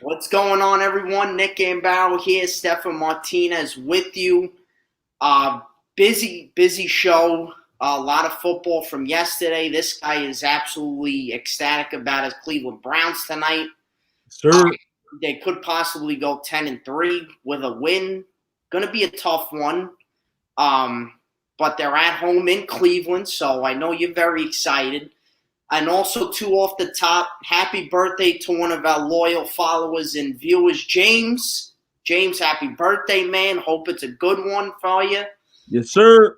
What's going on, everyone? Nick Gambaro here. Stefan Martinez with you. Uh, busy show. A lot of football from yesterday. This guy is absolutely ecstatic about his Cleveland Browns tonight. Sir, They could possibly go 10-3 with a win. Going to be a tough one. But they're at home in Cleveland, so I know you're very excited. And also, two off the top, happy birthday to one of our loyal followers and viewers, James. James, happy birthday, man. Hope it's a good one for you. yes, sir.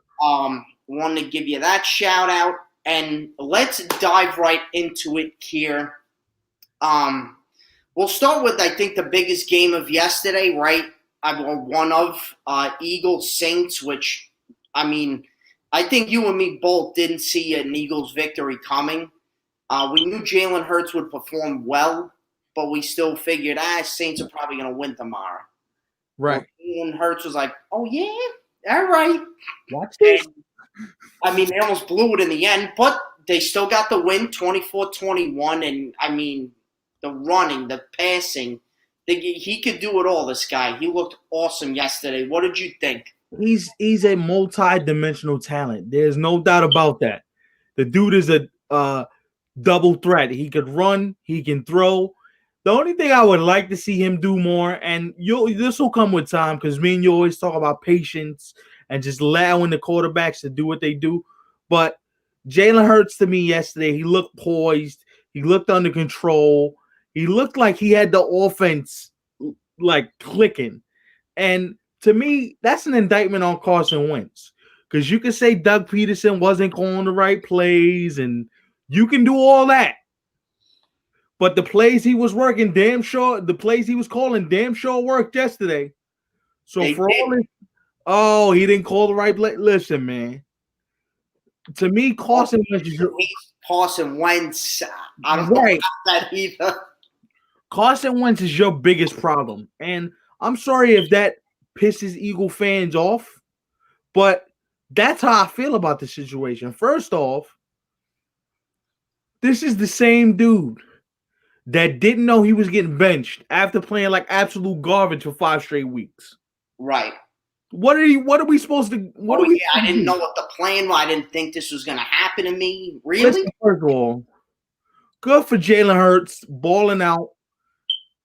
Want to give you that shout out. And let's dive right into it here. We'll start with, I think, the biggest game of yesterday, right? One of Eagles-Saints, which, I think you and me both didn't see an Eagles victory coming. We knew Jalen Hurts would perform well, but we still figured, Saints are probably going to win tomorrow. Right. Well, Jalen Hurts was like, oh, yeah, all right. Watch this. And, they almost blew it in the end, but they still got the win, 24-21. And, the running, the passing, he could do it all, this guy. He looked awesome yesterday. What did you think? He's a multi-dimensional talent. There's no doubt about that. The dude is a double threat. He could run, he can throw. The only thing I would like to see him do more, and this will come with time, because me and you always talk about patience and just allowing the quarterbacks to do what they do. But Jalen Hurts, to me yesterday, he looked poised. He looked under control. He looked like he had the offense like clicking. And to me, that's an indictment on Carson Wentz, because you can say Doug Peterson wasn't calling the right plays, and you can do all that. But the plays he was working, the plays he was calling damn sure worked yesterday. So he didn't call the right play. Listen, man. To me, Carson Wentz is Carson Wentz. I don't know about that either. Carson Wentz is your biggest problem. And I'm sorry if that pisses Eagle fans off, but that's how I feel about the situation. First off, this is the same dude that didn't know he was getting benched after playing like absolute garbage for 5 straight weeks. Right. What are we supposed to? I didn't know what the plan was. I didn't think this was going to happen to me. Really? Listen, first of all, good for Jalen Hurts balling out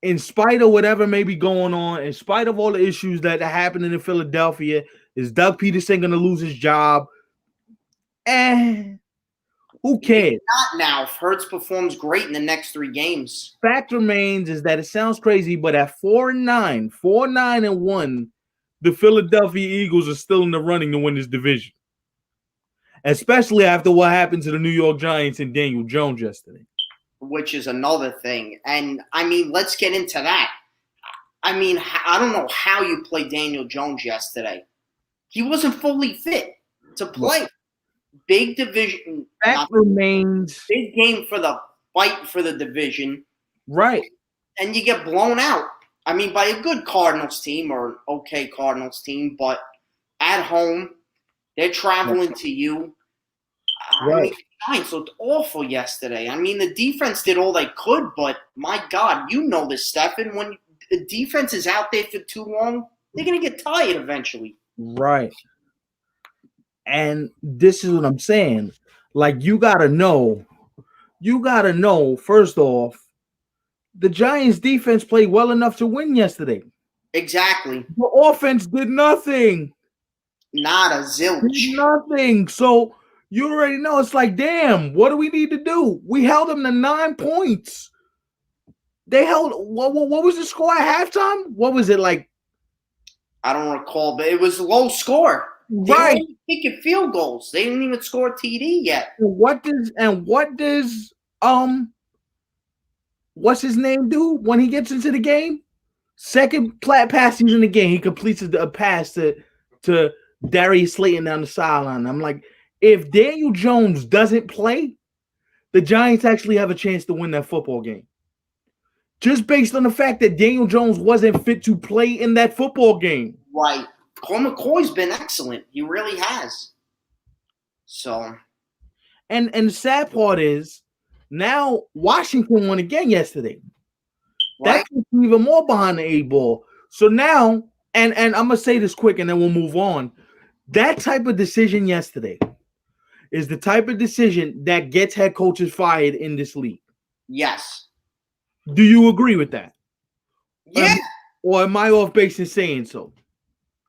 in spite of whatever may be going on, in spite of all the issues that are happening in Philadelphia. Is Doug Peterson going to lose his job? Who cares? Not now. If Hurts performs great in the next 3 games. Fact remains is that it sounds crazy, but at 4-9-1, the Philadelphia Eagles are still in the running to win this division. Especially after what happened to the New York Giants and Daniel Jones yesterday. Which is another thing. And, let's get into that. I don't know how you played Daniel Jones yesterday. He wasn't fully fit to play. Big division. That remains. Big game for the fight for the division. Right. And you get blown out. By a good Cardinals team or an okay Cardinals team, but at home, they're traveling to you. Right. Giants looked awful yesterday. The defense did all they could, but my God, you know this, Stefan. When the defense is out there for too long, they're going to get tired eventually. Right. And this is what I'm saying. Like, you got to know, first off, the Giants defense played well enough to win yesterday. Exactly. The offense did nothing. Not a zilch. Did nothing. So you already know. It's like, damn, what do we need to do? We held them to 9 points. They held, what was the score at halftime? What was it like? I don't recall, but it was a low score. Right. They weren't kicking field goals. They didn't even score a TD yet. What does what's his name do when he gets into the game? Second pass he's in the game, he completes a pass to Darius Slayton down the sideline. I'm like, if Daniel Jones doesn't play, the Giants actually have a chance to win that football game. Just based on the fact that Daniel Jones wasn't fit to play in that football game. Right. Cole McCoy's been excellent. He really has. So. And the sad part is, now Washington won again yesterday. right? That puts you even more behind the eight ball. So now, and I'm gonna say this quick, and then we'll move on. That type of decision yesterday is the type of decision that gets head coaches fired in this league. Yes. Do you agree with that? Yeah. Or am I off base in saying so?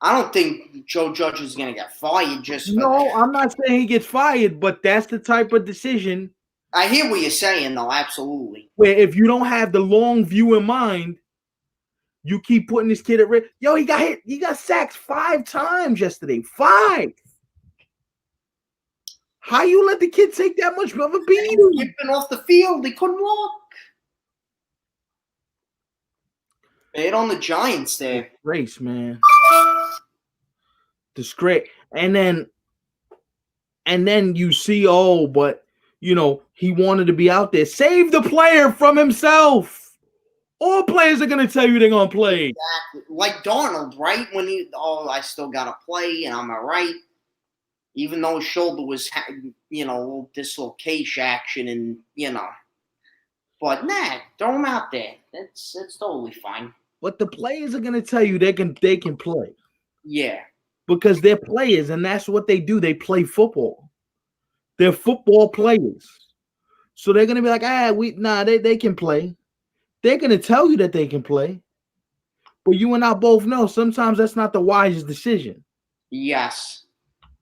I don't think Joe Judge is going to get fired just for No, that. I'm not saying he gets fired, but that's the type of decision I hear what you're saying, though. Absolutely. where if you don't have the long view in mind, you keep putting this kid at risk. Yo, he got hit. He got sacked 5 times yesterday. 5. How you let the kid take that much of a beating? Skipping off the field, he couldn't walk. Bad on the Giants there. Disgrace, man. Disgrace. And then you see, but he wanted to be out there. Save the player from himself. All players are gonna tell you they're gonna play. Exactly. Like Darnold, right? When I still gotta play, and I'm all right. Even though his shoulder was, a little dislocation action, and but nah, throw him out there. That's totally fine. But the players are gonna tell you they can play. Yeah. Because they're players, and that's what they do. They play football. They're football players. So they're gonna be like, they can play. They're gonna tell you that they can play. But you and I both know sometimes that's not the wisest decision. Yes.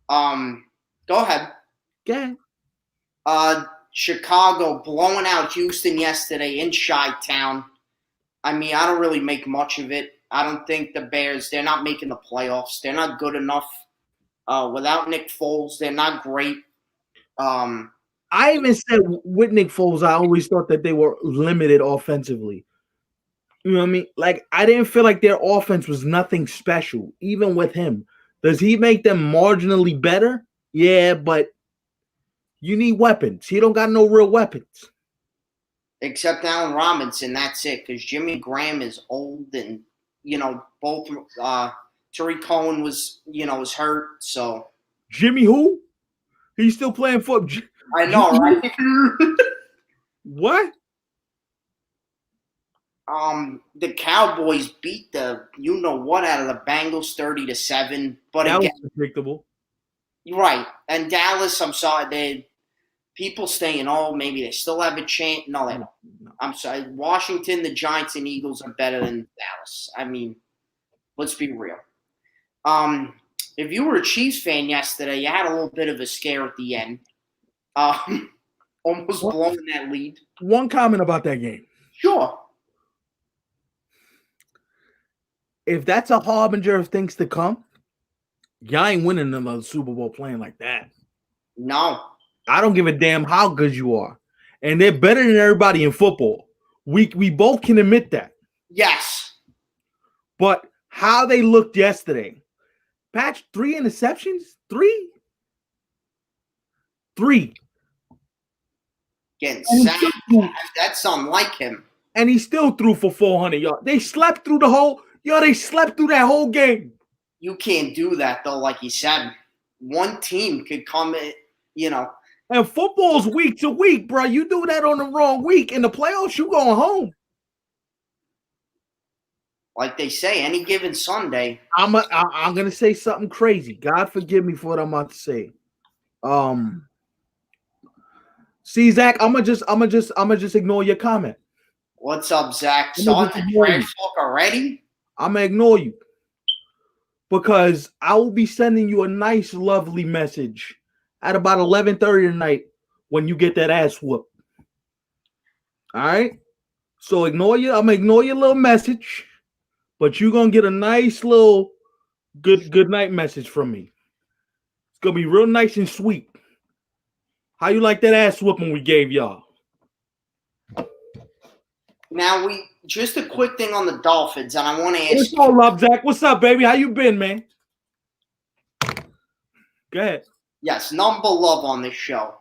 Go ahead. Okay. Chicago blowing out Houston yesterday in Chi-Town. I mean, I don't really make much of it. I don't think the Bears, they're not making the playoffs. They're not good enough. Without Nick Foles, they're not great. I even said with Nick Foles, I always thought that they were limited offensively. You know what I mean? Like, I didn't feel like their offense was nothing special, even with him. Does he make them marginally better? Yeah, but you need weapons. He don't got no real weapons. Except Allen Robinson, that's it. Because Jimmy Graham is old, and both Tariq Cohen was hurt. So Jimmy who? He's still playing football. I know, right? What? The Cowboys beat the out of the Bengals 30-7. But that again, was predictable. Right. And Dallas, I'm sorry, people saying, maybe they still have a chance. No, they don't. No. I'm sorry. Washington, the Giants, and Eagles are better than Dallas. I mean, let's be real. If you were a Chiefs fan yesterday, you had a little bit of a scare at the end. Almost blowing that lead. One comment about that game. Sure. If that's a harbinger of things to come, y'all ain't winning another Super Bowl playing like that. No. I don't give a damn how good you are. And they're better than everybody in football. We both can admit that. Yes. But how they looked yesterday. Patch, 3 interceptions? 3? 3. Getting sacked. That's unlike him. And he still threw for 400 yards. They slept through they slept through that whole game. You can't do that, though, like you said. One team could come in, And football's week to week, bro. You do that on the wrong week. In the playoffs, you going home. Like they say, any given Sunday. I'm gonna say something crazy. God forgive me for what I'm about to say. See, Zach, I'm gonna just ignore your comment. What's up, Zach? Starting the trash talk already? I'm gonna ignore you because I will be sending you a nice, lovely message at about 11:30 tonight when you get that ass whooped. All right. So I'm gonna ignore your little message, but you're gonna get a nice little good night message from me. It's gonna be real nice and sweet. How you like that ass whooping we gave y'all? Now just a quick thing on the Dolphins, and I want to ask What's up, Zach? What's up, baby? How you been, man? Go ahead. Yes, number love on this show.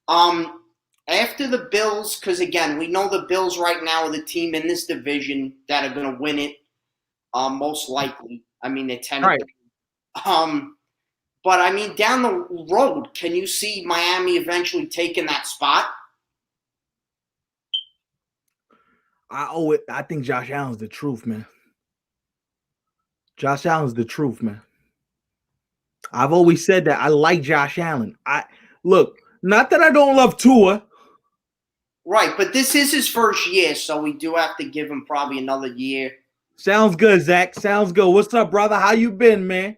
After the Bills, because again, we know the Bills right now are the team in this division that are going to win it, most likely. I mean, they're 10. Right. But I mean, down the road, can you see Miami eventually taking that spot? I owe it. I think Josh Allen's the truth, man. Josh Allen's the truth, man. I've always said that I like Josh Allen. I look, not that I don't love Tua. Right, but this is his first year, so we do have to give him probably another year. Sounds good, Zach. Sounds good. What's up, brother? How you been, man?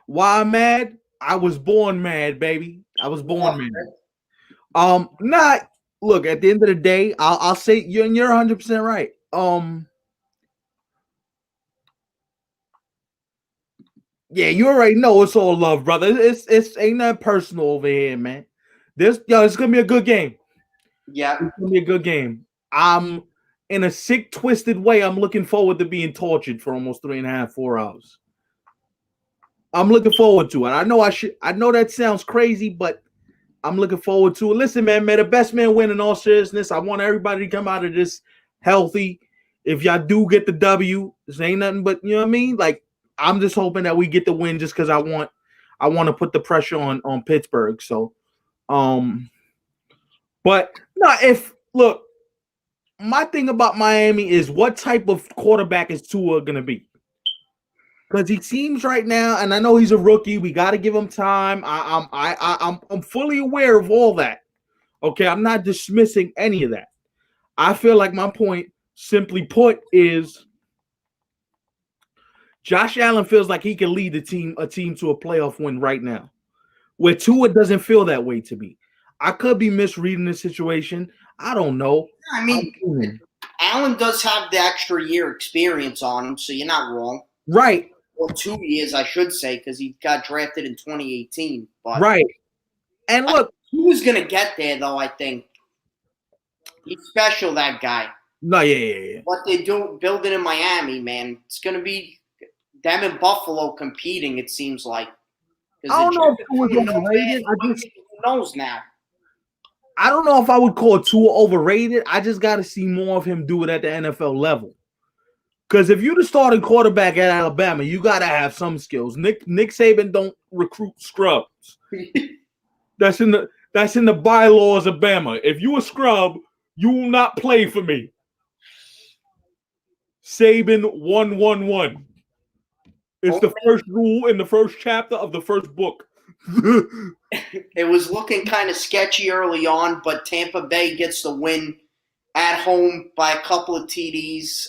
Why I'm mad? I was born mad, baby. I was born mad. Not look, at the end of the day, I'll say you're 100% right. Yeah, you already know it's all love, brother. It's ain't nothing personal over here, man. It's gonna be a good game. Yeah. It's gonna be a good game. I'm in a sick, twisted way. I'm looking forward to being tortured for almost 3.5, 4 hours. I'm looking forward to it. I know that sounds crazy, but I'm looking forward to it. Listen, man, may the best man win in all seriousness. I want everybody to come out of this healthy. If y'all do get the W, this ain't nothing but, you know what I mean? Like, I'm just hoping that we get the win just because I want to put the pressure on Pittsburgh. So, but no, my thing about Miami is what type of quarterback is Tua gonna be? Because he seems right now, and I know he's a rookie. We got to give him time. I'm fully aware of all that. Okay, I'm not dismissing any of that. I feel like my point, simply put, is Josh Allen feels like he can lead a team to a playoff win right now. Where Tua doesn't feel that way to me. I could be misreading the situation. I don't know. I mean, Allen does have the extra year experience on him, so you're not wrong. Right. Well, 2 years, I should say, because he got drafted in 2018. But right. And look, he was going to get there, though, I think. He's special, that guy. No, yeah. What they do, building in Miami, man, it's going to be them and Buffalo competing, it seems like. I don't know if it was overrated. Who knows now? I don't know if I would call Tua overrated. I just got to see more of him do it at the NFL level. Because if you're the starting quarterback at Alabama, you got to have some skills. Nick Saban don't recruit scrubs. That's in the bylaws of Bama. If you a scrub, you will not play for me. Saban 111. It's the first rule in the first chapter of the first book. It was looking kind of sketchy early on, but Tampa Bay gets the win at home by a couple of TDs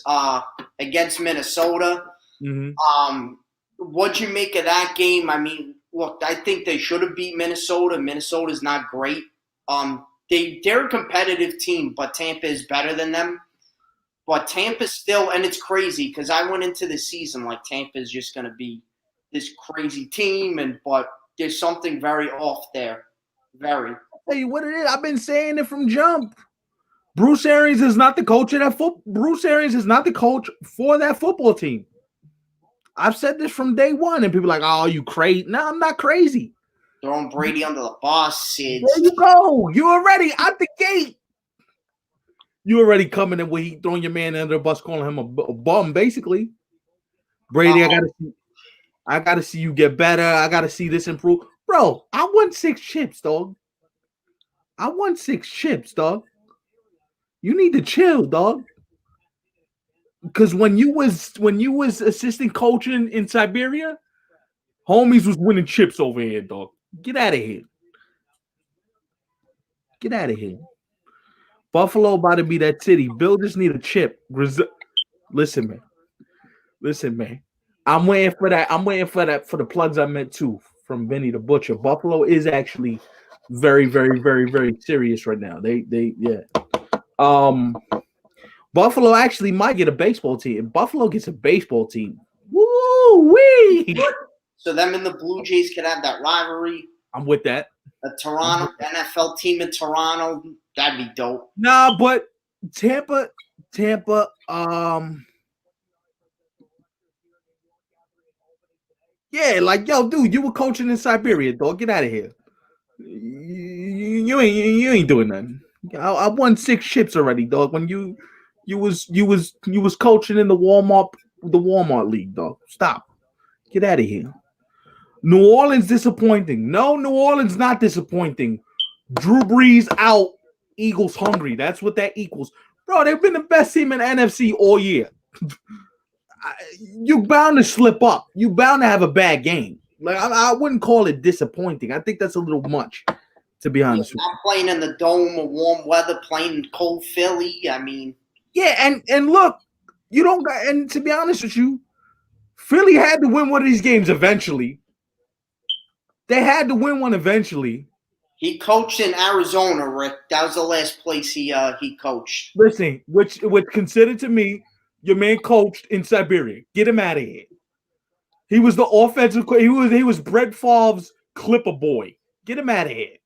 against Minnesota. Mm-hmm. What'd you make of that game? I mean, look, I think they should have beat Minnesota. Minnesota's not great. They're a competitive team, but Tampa is better than them. But Tampa's still, and it's crazy because I went into the season like Tampa's just going to be this crazy team, but there's something very off there. Very. I'll tell you what it is. I've been saying it from jump. Bruce Arians is not the coach of that football. Bruce Arians is not the coach for that football team. I've said this from day one, and people are like, "Oh, you crazy?" No, I'm not crazy. Throwing Brady under the bus. There you go. You already out the gate. You already coming in where he throwing your man under the bus, calling him a bum, basically. Brady, I gotta see you get better. I gotta see this improve. Bro, I won 6 chips, dog. You need to chill, dog. Because when you was assistant coaching in Siberia, homies was winning chips over here, dog. Get out of here. Buffalo about to be that city. Bill just need a chip. Listen, man. I'm waiting for that for the plugs I met too from Benny the Butcher. Buffalo is actually very, very, very, very serious right now. Buffalo actually might get a baseball team. If Buffalo gets a baseball team, woo-wee! So them and the Blue Jays could have that rivalry. I'm with that. A Toronto NFL team in Toronto, that'd be dope. Nah, but Tampa, yeah, like, yo, dude, you were coaching in Siberia, dog. Get out of here. You ain't doing nothing. I won 6 chips already, dog. When you was coaching in the Walmart league, dog. Stop. Get out of here. New Orleans disappointing. No, New Orleans not disappointing. Drew Brees out Eagles hungry. That's what that equals. Bro, they've been the best team in the NFC all year. You bound to slip up. You bound to have a bad game. Like I wouldn't call it disappointing. I think that's a little much, to be honest with you. Not playing in the dome or warm weather, playing in cold Philly. I mean, yeah, and look, you don't got. And to be honest with you, Philly had to win one of these games eventually. They had to win one eventually. He coached in Arizona, Rick. That was the last place he coached. Listen, which considered to me, your man coached in Siberia. Get him out of here. He was the offensive. He was Brett Favre's clipper boy. Get him out of here.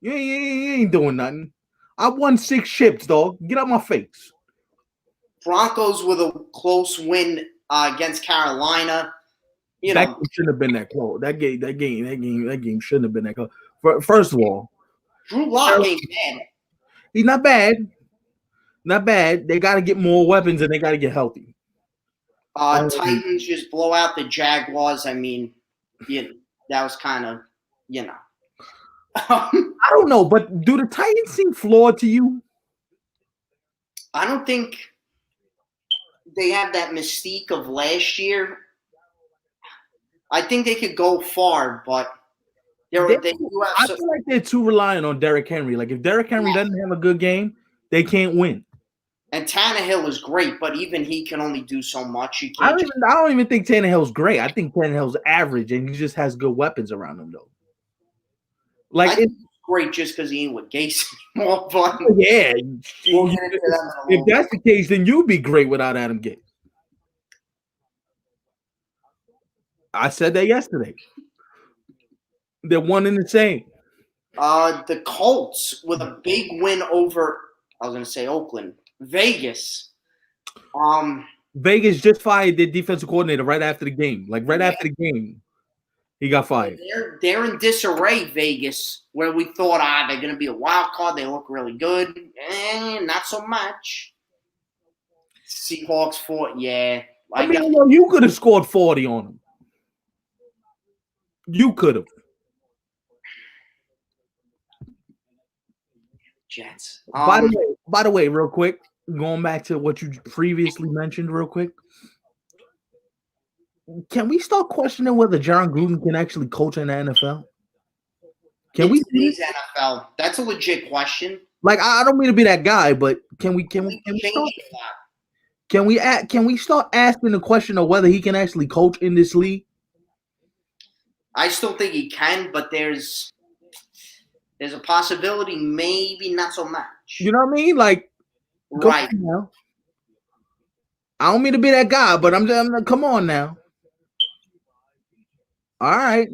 You ain't doing nothing. I won 6 ships, dog. Get out my face. Broncos with a close win against Carolina. That game shouldn't have been that close. That game shouldn't have been that close. First of all, Drew Lock ain't bad. He's not bad. Not bad. They got to get more weapons and they got to get healthy. Titans just blow out the Jaguars. I mean, that was kind of, I don't know, but do the Titans seem flawed to you? I don't think they have that mystique of last year. I think they could go far, but I feel like they're too reliant on Derrick Henry. Like if Derrick Henry doesn't have a good game, they can't win. And Tannehill is great, but even he can only do so much. I don't even think Tannehill's great. I think Tannehill's average, and he just has good weapons around him, though. Like it's great just because he ain't with Gase anymore. But yeah, if that's the case, then you'd be great without Adam Gase. I said that yesterday. They're one and the same. The Colts with a big win over, I was going to say Oakland, Vegas. Vegas just fired their defensive coordinator right after the game. Like right after the game, he got fired. They're in disarray, Vegas, where we thought, they're going to be a wild card. They look really good. Not so much. Seahawks fought, yeah. You could have scored 40 on them. You could have. Jets. By the way, real quick, going back to what you previously mentioned, real quick. Can we start questioning whether John Gruden can actually coach in the NFL? Can we? Today's NFL. That's a legit question. Like I don't mean to be that guy, but can we start asking the question of whether he can actually coach in this league? I still think he can, but there's a possibility, maybe not so much. You know what I mean? Like, right now. I don't mean to be that guy, but I'm come on now. All right,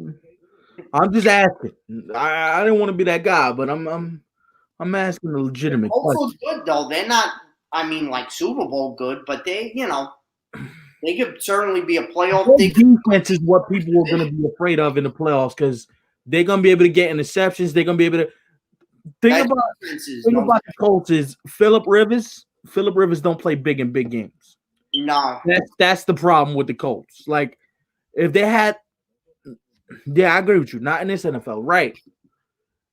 I'm just asking. I didn't want to be that guy, but I'm asking a legitimate question. Good though. They're not. I mean, like Super Bowl good, but they could certainly be a playoff. Defense is what people are going to be afraid of in the playoffs because they're going to be able to get interceptions. They're going to be able to think about the Colts is Phillip Rivers. Phillip Rivers don't play big in big games. No, that's the problem with the Colts. Like if they had, I agree with you. Not in this NFL, right?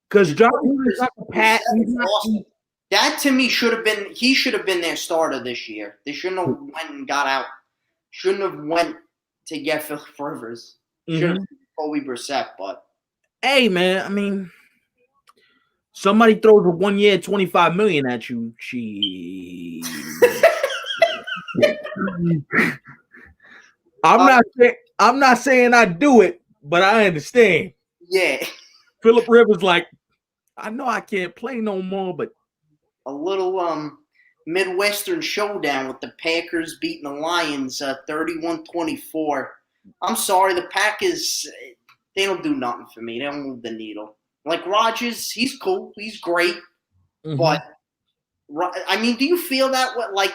Because John Gruden is not a pat. That to me should have been. He should have been their starter this year. They shouldn't have went and got out. Shouldn't have went to get Phillip Rivers. Should have Kobe Brissett, but hey, man, I mean, somebody throws a 1 year $25 million at you. I'm not saying I do it, but I understand. Yeah, Phillip Rivers, like, I know I can't play no more, but a little Midwestern showdown with the Packers beating the Lions 31-24. I'm sorry, the Packers, they don't do nothing for me. They don't move the needle. Like Rodgers, he's cool. He's great. But, I mean, do you feel that way? Like,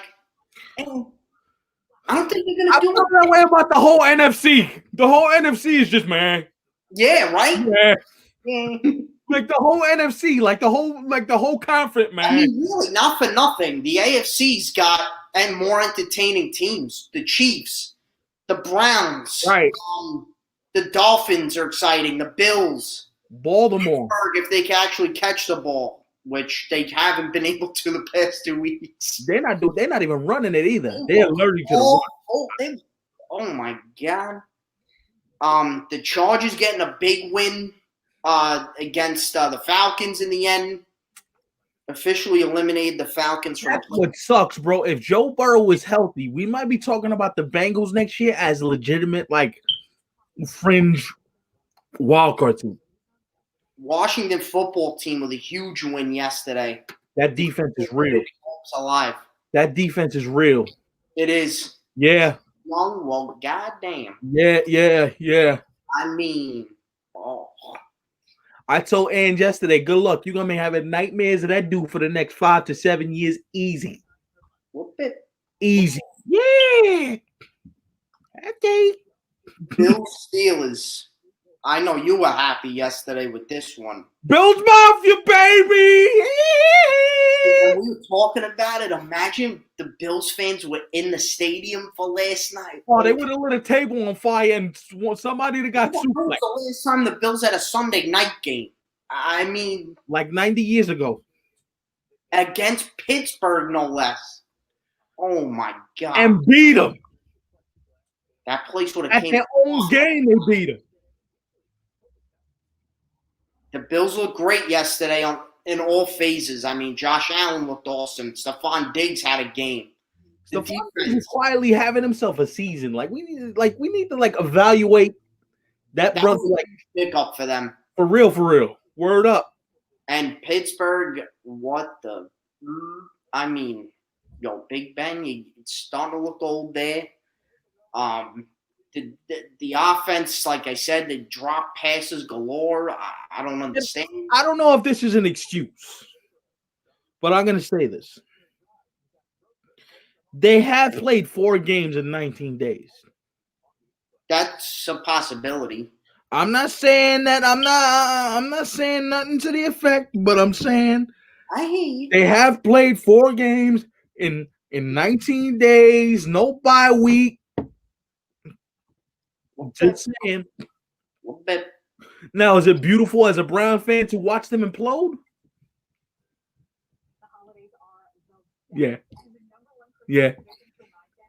I don't think they're going to do it. I feel that way about the whole NFC. The whole NFC is just, man. Yeah, right? Yeah. Like the whole NFC, like the whole conference, man. I mean, really, not for nothing. The AFC's got more entertaining teams. The Chiefs, the Browns, right? The Dolphins are exciting. The Bills, Baltimore, if they can actually catch the ball. which they haven't been able to the past 2 weeks. They're not even running it either. They're allergic to the run. Oh my God. The Chargers getting a big win against the Falcons in the end. Officially eliminated the Falcons from That's what sucks, bro. If Joe Burrow was healthy, we might be talking about the Bengals next year as legitimate, like, fringe wildcard team. Washington football team with a huge win yesterday. That defense is real. Alive. That defense is real. It is. Yeah. Well, goddamn. Yeah. I mean, oh. I told Ann yesterday, good luck. You're going to be having nightmares of that dude for the next 5 to 7 years. Easy. Whoop it. Easy. Yeah. Okay. Bills Steelers. I know you were happy yesterday with this one. Bills Mafia, baby! When we were talking about it, imagine the Bills fans were in the stadium for last night. Oh, they would have lit a table on fire and somebody that got suplexed. The last time the Bills had a Sunday night game. I mean, like 90 years ago. Against Pittsburgh, no less. Oh, my God. And beat them. That place would have came. At their own game, they beat them. The Bills looked great yesterday in all phases. I mean, Josh Allen looked awesome. Stephon Diggs had a game. Stephon Diggs is quietly having himself a season. We need to evaluate that brother. Pick up for them. For real. Word up. And Pittsburgh, what the? I mean, Big Ben, it's starting to look old there. The offense, like I said, they drop passes galore. I don't understand. I don't know if this is an excuse, but I'm going to say this. They have played 4 games in 19 days. That's a possibility. I'm not saying that. I'm not saying nothing to the effect, but I'm saying they have played 4 games in 19 days, no bye week. Just saying. Now, is it beautiful as a Brown fan to watch them implode? Yeah.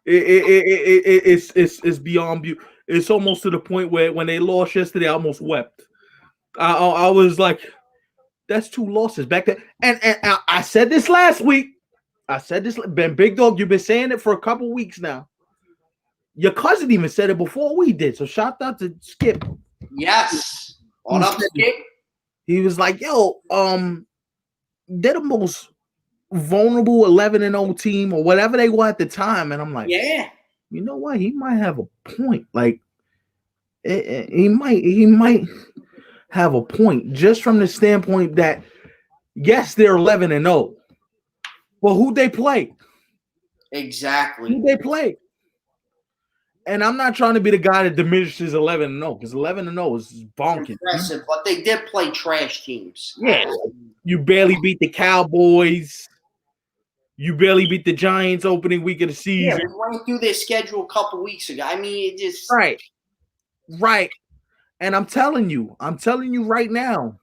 It's beyond beautiful. It's almost to the point where when they lost yesterday, I almost wept. I was like, that's 2 losses back there. And I said this last week. Ben Big Dog, you've been saying it for a couple weeks now. Your cousin even said it before we did. So shout out to Skip. Yes. What up, Skip? He was like, yo, they're the most vulnerable 11-0 team or whatever they were at the time. And I'm like, yeah. You know what? He might have a point. Like, he might have a point just from the standpoint that, yes, they're 11-0. But who they play? Exactly. Who they play? And I'm not trying to be the guy that diminishes 11-0 because 11-0 is bonkers. Impressive, but they did play trash teams. Yeah. You barely beat the Cowboys. You barely beat the Giants opening week of the season. Yeah, we went through their schedule a couple weeks ago. I mean, it just right. And I'm telling you right now,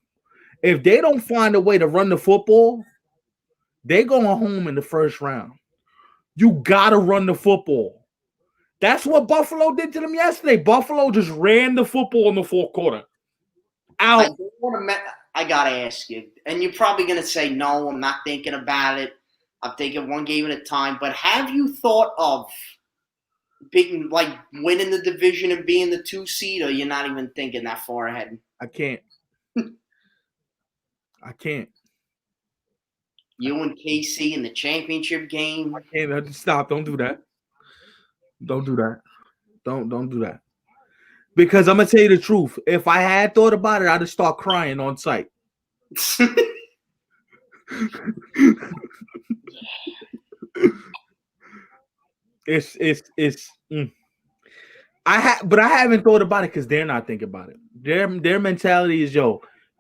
if they don't find a way to run the football, they're going home in the first round. You gotta run the football. That's what Buffalo did to them yesterday. Buffalo just ran the football in the 4th quarter. Out. I gotta ask you, and you're probably gonna say no. I'm not thinking about it. I'm thinking one game at a time. But have you thought of winning the division and being the 2 seed, or you're not even thinking that far ahead? I can't. You and KC in the championship game. I can't. Stop. Don't do that. Don't do that. Because I'm going to tell you the truth. If I had thought about it, I'd have started crying on site. But I haven't thought about it because they're not thinking about it. Their mentality is,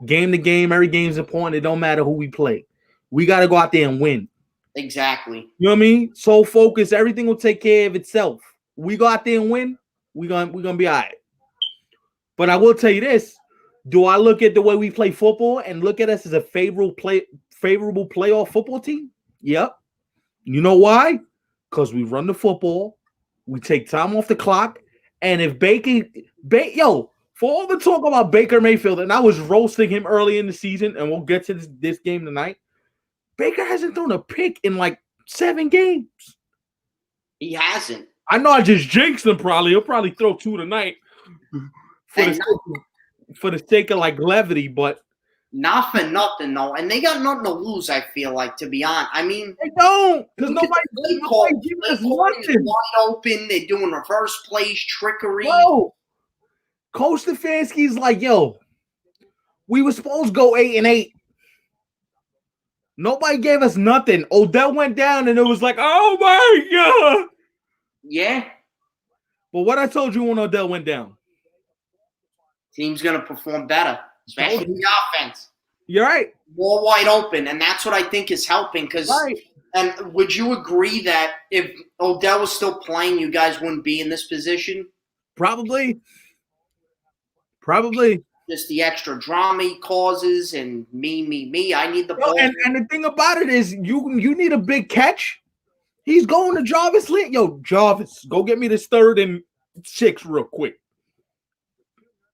game to game, every game's important. It don't matter who we play. We got to go out there and win. Exactly. You know what I mean? So focus, everything will take care of itself. We go out there and win, we're gonna be all right. But I will tell you this: do I look at the way we play football and look at us as a favorable favorable playoff football team? Yep. You know why? Because we run the football, we take time off the clock, and if for all the talk about Baker Mayfield, and I was roasting him early in the season, and we'll get to this game tonight, Baker hasn't thrown a pick in like 7 games. He hasn't. I know I just jinxed him probably. He'll probably throw 2 tonight for the sake of like levity, but not for nothing though. And they got nothing to lose, I feel like, to be honest. I mean, they don't, because nobody giving us nothing. Wide open, they're doing reverse plays, trickery. Bro, Coach Stefanski's like, yo, we were supposed to go 8-8. Nobody gave us nothing. Odell went down, and it was like, oh my God. Yeah. But what I told you when Odell went down? Team's going to perform better, especially the offense. You're right. More wide open, and that's what I think is helping. Right. And would you agree that if Odell was still playing, you guys wouldn't be in this position? Probably. Just the extra drama he causes and me. I need the ball. And the thing about it is you need a big catch. He's going to Jarvis Lynn. Yo, Jarvis, go get me this 3rd and 6 real quick.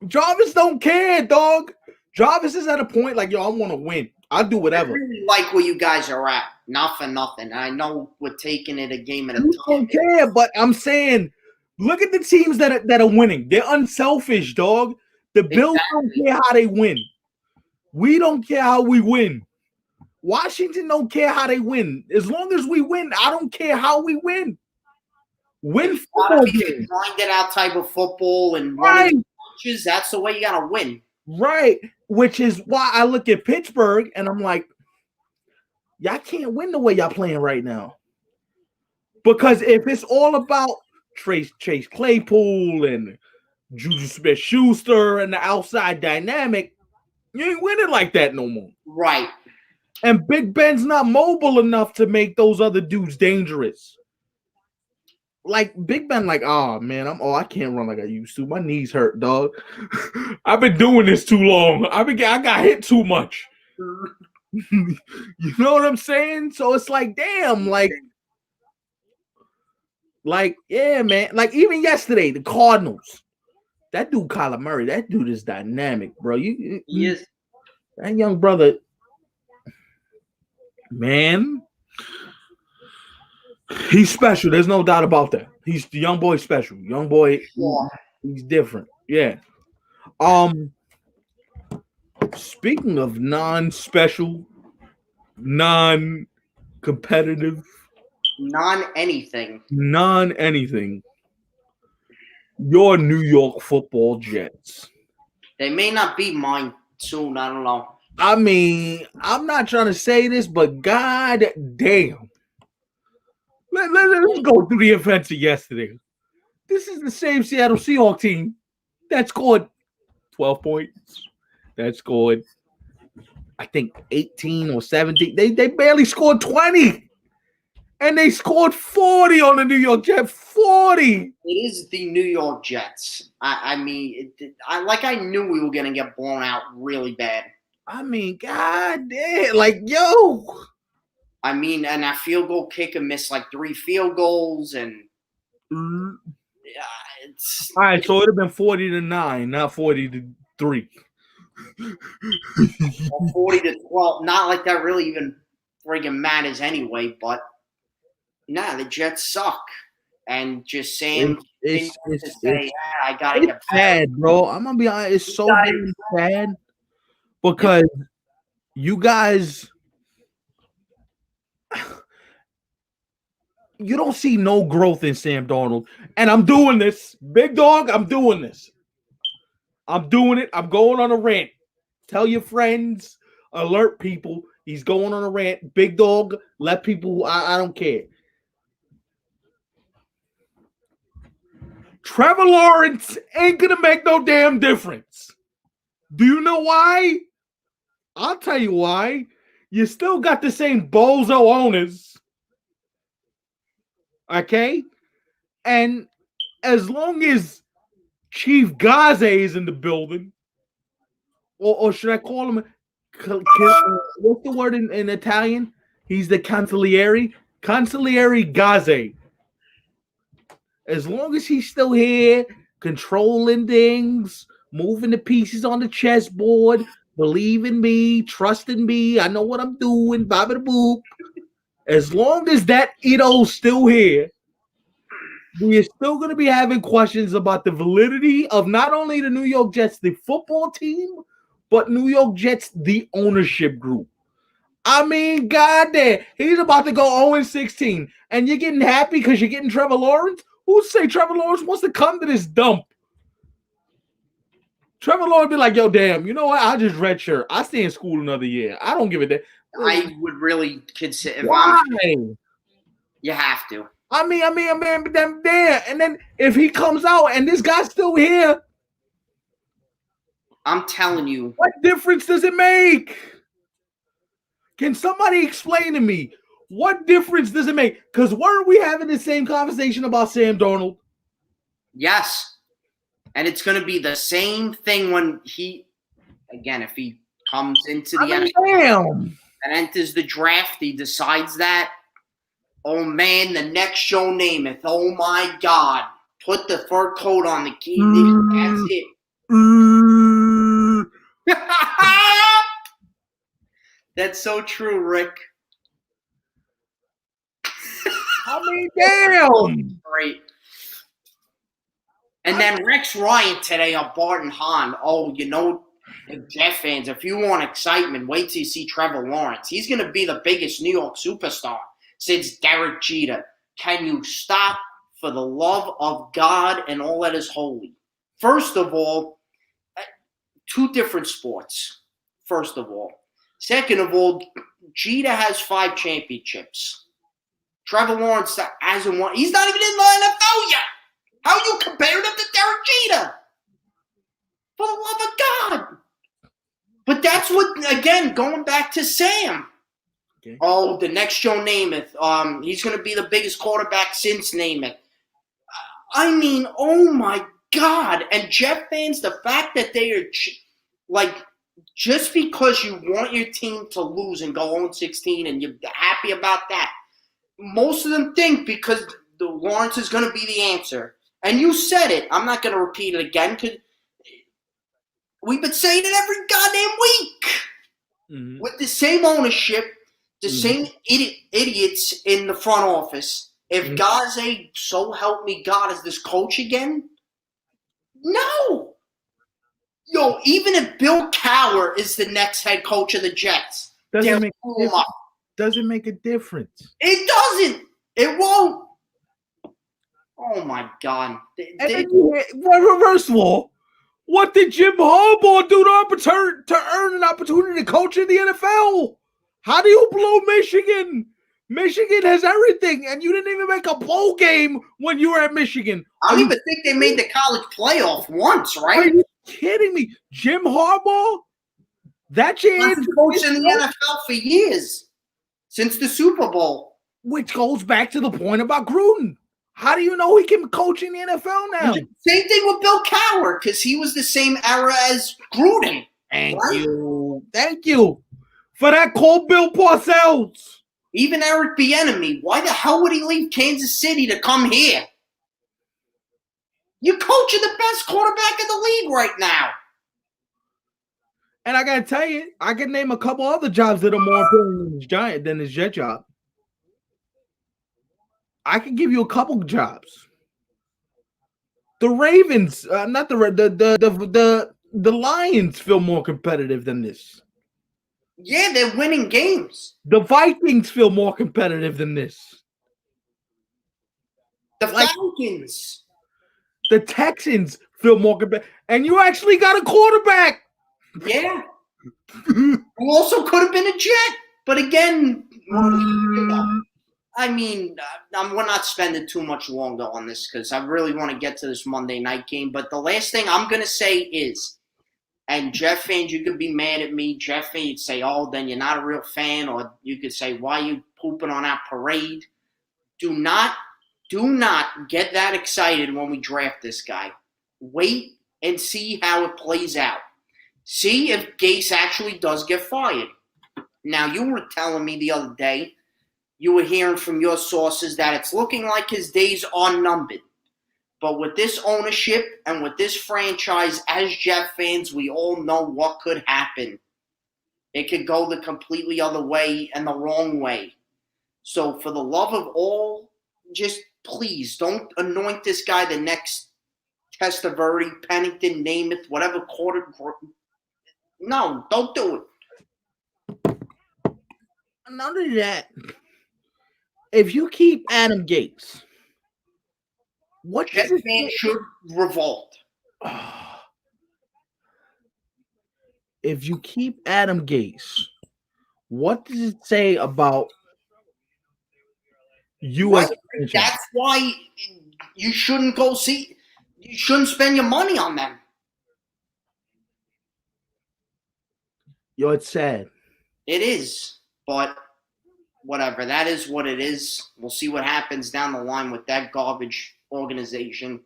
Jarvis don't care, dog. Jarvis is at a point like, yo, I want to win. I'll do whatever. I really like where you guys are at. Not for nothing. I know we're taking it a game at a time. I don't care, but I'm saying, look at the teams that are winning. They're unselfish, dog. The Bills don't care how they win. We don't care how we win. Washington don't care how they win. As long as we win, I don't care how we win. Win football games. Grinded out type of football and running punches. That's the way you gotta win. Right. Which is why I look at Pittsburgh and I'm like, y'all can't win the way y'all playing right now. Because if it's all about Chase Claypool and Juju Smith-Schuster and the outside dynamic, you ain't winning like that no more. Right. And Big Ben's not mobile enough to make those other dudes dangerous. Like Big Ben, like, oh man, I can't run like I used to. My knees hurt, dog. I've been doing this too long. I got hit too much. You know what I'm saying? So it's like, damn, like, yeah, man. Like even yesterday, the Cardinals. That dude, Kyler Murray, that dude is dynamic, bro. Yes. That young brother, man, he's special. There's no doubt about that. He's the young boy special. Young boy, he's different. Yeah. Speaking of non-special, non-competitive, non-anything. Your New York Football Jets. They may not be mine soon. I don't know. I mean, I'm not trying to say this, but god damn. Let's go through the events of yesterday. This is the same Seattle Seahawks team that scored 12 points. That scored, I think, 18 or 17. They barely scored 20. And they scored 40 on the New York Jets. 40. It is the New York Jets. I mean, I knew we were going to get blown out really bad. I mean, god damn. Like, yo. I mean, and that field goal kicker missed like 3 field goals. And it's all right, so it would have been 40-9, not 40-3. 40-12. Not like that really even friggin' matters anyway, but nah, the Jets suck. And just saying, I gotta get sad, bro. I'm gonna be honest, it's so sad because you guys, you don't see no growth in Sam Darnold. And I'm doing this, big dog. I'm doing this. I'm doing it. I'm going on a rant. Tell your friends, alert people. He's going on a rant. Big dog, let people. I don't care. Trevor Lawrence ain't gonna make no damn difference. Do you know why? I'll tell you why. You still got the same bozo owners. Okay? And as long as Chief Gaze is in the building, or should I call him what's the word in Italian? He's the Consigliere Gaze. As long as he's still here, controlling things, moving the pieces on the chessboard, believe in me, trust in me, I know what I'm doing, baba da boop. As long as that Ito's still here, we are still going to be having questions about the validity of not only the New York Jets, the football team, but New York Jets, the ownership group. I mean, goddamn, he's about to go 0-16, and you're getting happy because you're getting Trevor Lawrence? Who say Trevor Lawrence wants to come to this dump? Trevor Lawrence be like, yo, damn, you know what? I just redshirt. I stay in school another year. I don't give a damn. I would really consider. Why? You have to. I mean, but then there, and then if he comes out and this guy's still here, I'm telling you, what difference does it make? Can somebody explain to me what difference does it make? Because weren't we having the same conversation about Sam Darnold? Yes, and it's going to be the same thing when if he comes into the NFL and enters the draft, he decides that. Oh, man, the next Joe Namath. Oh, my God. Put the fur coat on the key. That's it. That's so true, Rick. I mean, damn. Great. And then Rex Ryan today on Bart and Hahn. Oh, you know, Jet fans, if you want excitement, wait till you see Trevor Lawrence. He's going to be the biggest New York superstar since Derek Jeter. Can you stop for the love of God and all that is holy? First of all, two different sports, first of all. Second of all, Jeter has 5 championships. Trevor Lawrence hasn't won. He's not even in the NFL yet. How are you comparing him to Derek Jeter? For the love of God. But that's what, again, going back to Sam. Okay. Oh, the next Joe Namath. He's going to be the biggest quarterback since Namath. I mean, oh my God. And Jet fans, the fact that they are, just because you want your team to lose and go 0-16 and you're happy about that, most of them think because the Lawrence is going to be the answer. And you said it. I'm not going to repeat it again because we've been saying it every goddamn week. Mm-hmm. With the same ownership, the same idiots in the front office. If Gaze, so help me God, is this coach again? No. Yo, even if Bill Cowher is the next head coach of the Jets, doesn't make a difference. It doesn't. It won't. Oh, my God. First of all, what did Jim Harbaugh do to earn an opportunity to coach in the NFL? How do you blow Michigan? Michigan has everything, and you didn't even make a bowl game when you were at Michigan. I don't even think they made the college playoff once, right? Are you kidding me? Jim Harbaugh? That's your answer. Coach in the NFL for years, since the Super Bowl. Which goes back to the point about Gruden. How do you know he can coach in the NFL now? Same thing with Bill Cowher, because he was the same era as Gruden. Thank you for that call, Bill Parcells. Even Eric Bieniemy. Why the hell would he leave Kansas City to come here? You're coaching the best quarterback in the league right now. And I gotta tell you, I can name a couple other jobs that are more important than his Jet job. I can give you a couple jobs. The Ravens, not the Lions feel more competitive than this. Yeah, they're winning games. The Vikings feel more competitive than this. The Falcons. The Texans feel more competitive. And you actually got a quarterback. Yeah. Who also could have been a Jet. But again, I mean, we're not spending too much longer on this because I really want to get to this Monday night game. But the last thing I'm going to say is, and Jet fans, you could be mad at me. Jet fans, you'd say, oh, then you're not a real fan. Or you could say, why are you pooping on our parade? Do not get that excited when we draft this guy. Wait and see how it plays out. See if Gase actually does get fired. Now, you were telling me the other day, you were hearing from your sources that it's looking like his days are numbered. But with this ownership and with this franchise, as Jet fans, we all know what could happen. It could go the completely other way and the wrong way. So for the love of all, just please don't anoint this guy the next Testaverde, Pennington, Namath, whatever quarter. No, don't do it. None of that. If you keep Adam Gase, what Jet fans should revolt. If you keep Adam Gase, what does it say about you as a franchise? That's why you shouldn't go see. You shouldn't spend your money on them. Yo, it's sad. It is, but whatever. That is what it is. We'll see what happens down the line with that garbage organization.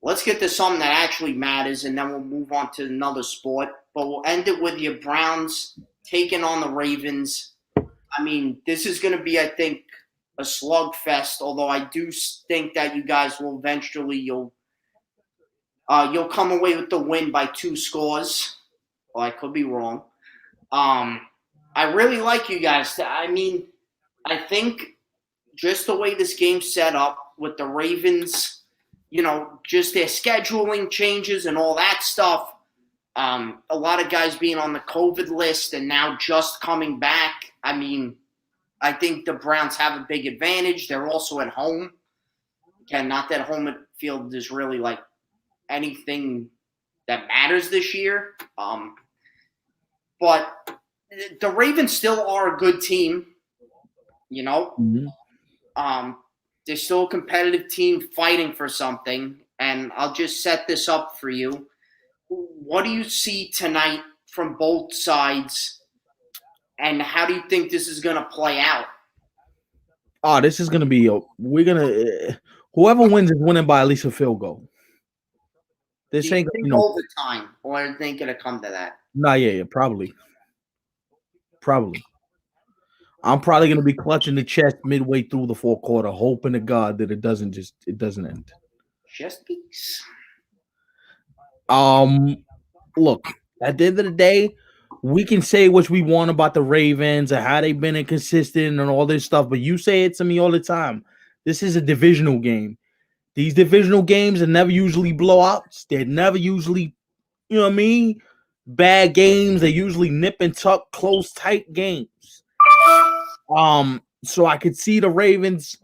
Let's get to something that actually matters, and then we'll move on to another sport. But we'll end it with your Browns taking on the Ravens. I mean, this is going to be, I think, a slugfest. Although I do think that you guys will eventually you'll come away with the win by 2 scores. Well, I could be wrong. I really like you guys. I mean, I think just the way this game's set up with the Ravens, just their scheduling changes and all that stuff. A lot of guys being on the COVID list and now just coming back. I mean, I think the Browns have a big advantage. They're also at home. Again, not that home field is really like anything that matters this year. But the Ravens still are a good team, Mm-hmm. They're still a competitive team fighting for something. And I'll just set this up for you. What do you see tonight from both sides? And how do you think this is going to play out? Oh, this is going to be whoever wins is winning by at least a field goal. This ain't going to be overtime, or are they going to come to that? Nah, yeah, probably. I'm probably going to be clutching the chest midway through the fourth quarter, hoping to God that it doesn't end. Just peace. Look, at the end of the day, we can say what we want about the Ravens and how they've been inconsistent and all this stuff, but you say it to me all the time. This is a divisional game. These divisional games are never usually blowouts. They're never usually, bad games. They're usually nip and tuck, close, tight games. So I could see the Ravens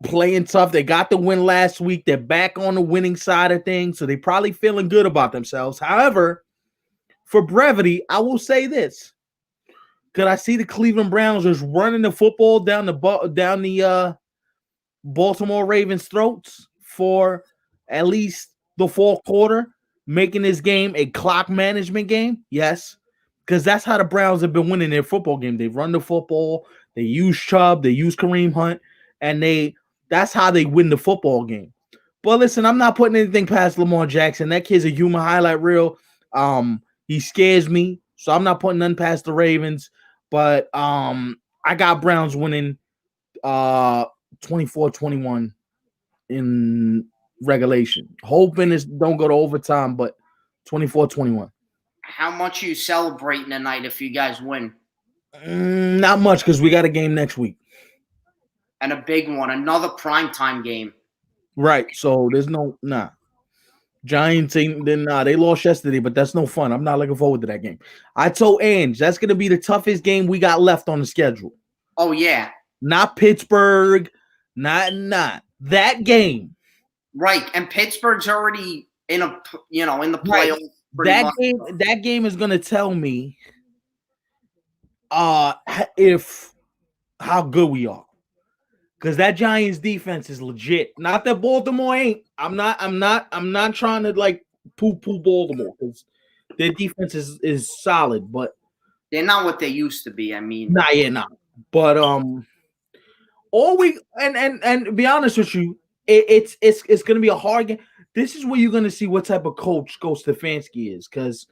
playing tough. They got the win last week. They're back on the winning side of things, so they're probably feeling good about themselves. However, for brevity, I will say this. Could I see the Cleveland Browns just running the football down the Baltimore Ravens' throats for at least the fourth quarter, making this game a clock management game? Yes, because that's how the Browns have been winning their football game. They run the football, they use Chubb, they use Kareem Hunt, and that's how they win the football game. But listen, I'm not putting anything past Lamar Jackson. That kid's a human highlight reel. He scares me, so I'm not putting nothing past the Ravens. But I got Browns winning 24-21 in regulation. Hoping it don't go to overtime, but 24-21. How much are you celebrating tonight if you guys win? Not much, because we got a game next week. And a big one, another primetime game. Right, so there's Giants they lost yesterday, but that's no fun. I'm not looking forward to that game. I told Ange that's going to be the toughest game we got left on the schedule. Oh, yeah. Not Pittsburgh, not that game. Right, and Pittsburgh's already in the playoffs. Right. That game is going to tell me if how good we are. Because that Giants defense is legit. Not that Baltimore ain't. I'm not trying to like poo-poo Baltimore, because their defense is solid, but they're not what they used to be. I mean, nah. But all we and to be honest with you, it's gonna be a hard game. this is where you're going to see what type of coach Coach Stefanski is. Because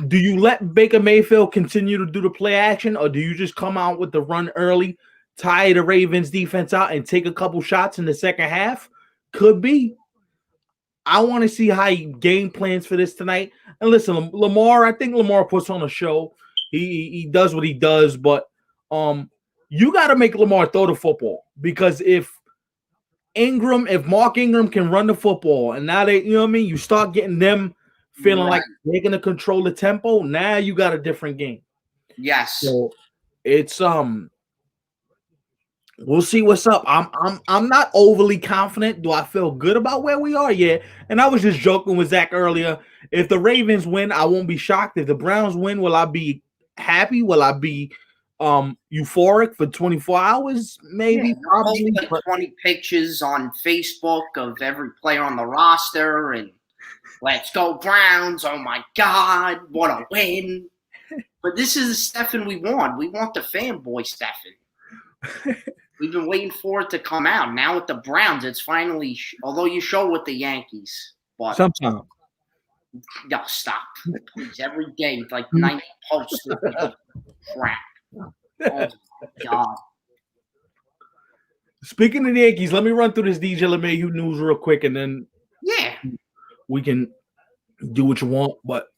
do you let Baker Mayfield continue to do the play action, or do you just come out with the run early, tire the Ravens defense out, and take a couple shots in the second half? Could be. I want to see how he game plans for this tonight. And listen, Lamar, I think Lamar puts on a show. He does what he does, but you got to make Lamar throw the football, because if Mark Ingram can run the football, and now they, you start getting them feeling like they're gonna control the tempo. Now you got a different game. Yes. So it's we'll see what's up. I'm not overly confident. Do I feel good about where we are? Yeah. And I was just joking with Zach earlier. If the Ravens win, I won't be shocked. If the Browns win, will I be happy? Will I be euphoric for 24 hours? Maybe, probably. Like 20 pictures on Facebook of every player on the roster and let's go Browns. Oh my God, what a win. But this is the Stephen we want. We want the fanboy Stephen. We've been waiting for it to come out. Now with the Browns, it's finally, although you show with the Yankees. But sometimes. No, stop. Please, every day, like 90 posts of crap. Oh my God. Speaking of the Yankees, let me run through this DJ LeMahieu news real quick, and then we can do what you want. But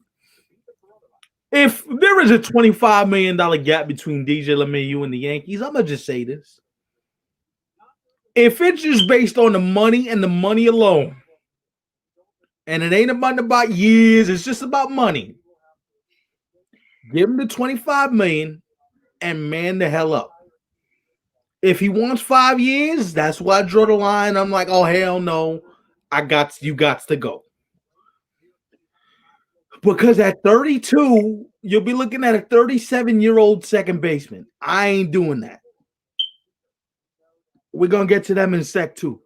if there is a $25 million gap between DJ LeMahieu and the Yankees, I'm going to just say this. If it's just based on the money and the money alone, and it ain't about years, it's just about money, give him the $25 million and man the hell up. If he wants 5 years, that's why I draw the line. I'm like, oh, hell no. You got to go. Because at 32, you'll be looking at a 37-year-old second baseman. I ain't doing that. We're going to get to them in a sec, too.